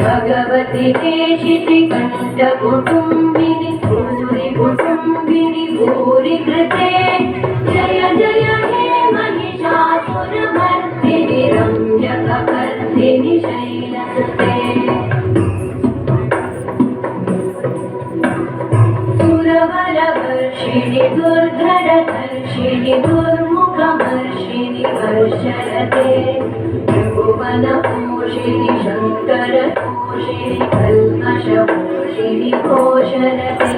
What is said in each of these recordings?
भगवति केशितिकण्ठकुटुम्बिनि भूरि कुटुम्बिनि भूरि कृते जय जय हे महिषासुरमर्दिनि रम्यकपर्दिनि शैलसुते सुरवरवर्षिणि दुर्धरधर्षिणि दुर्मुखमर्षिणि वर्षरते त्रिभुवनपोषिणि शङ्करतोषिणि कल्मषपोषिणि घोषरते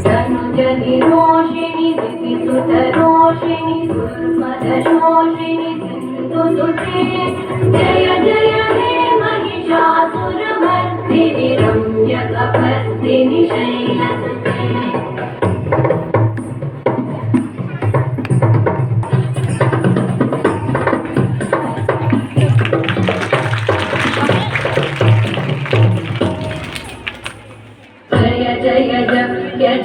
तनुजनिरोषिणि दितिसुतरोषिणि दुर्मदशोषिणि सिन्धुसुते जय जय हे महिषासुरमर्दिनि रम्यकपर्दिनि शैलसुते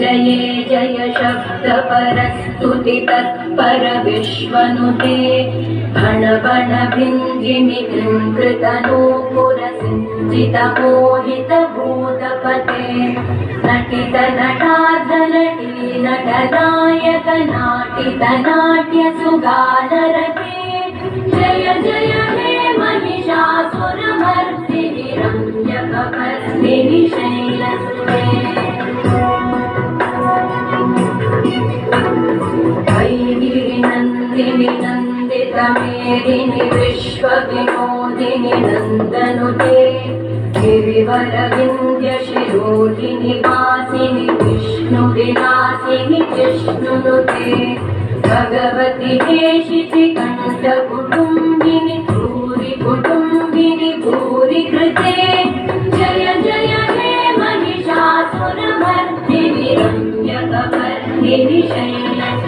जये जय शब्दपरस्तुति तत्पर विश्वनुते भण भण भिञ्जिमि कृतनूपुरसिञ्चित मोहित भूतपते नटित नटार्धनटी नटनायक नाटित नाट्य सुगानरते जय जय हे महिषासुरमर्दिनि रम्यकपर्दिनि शैलसुते नन्दिनि नन्दितमेदिनि विश्वविनोदिनि नन्दनुते गिरिवरविन्द्यशिरोधिनि वासिनि विष्णुविलासिनि जिष्णुनुते भगवति केशितिकण्ठकुटुम्बिनि भूरि कुटुम्बिनि भूरि कृते जय जय हे महिषासुरमर्दिनि रम्यकपर्दिनि शैलसुते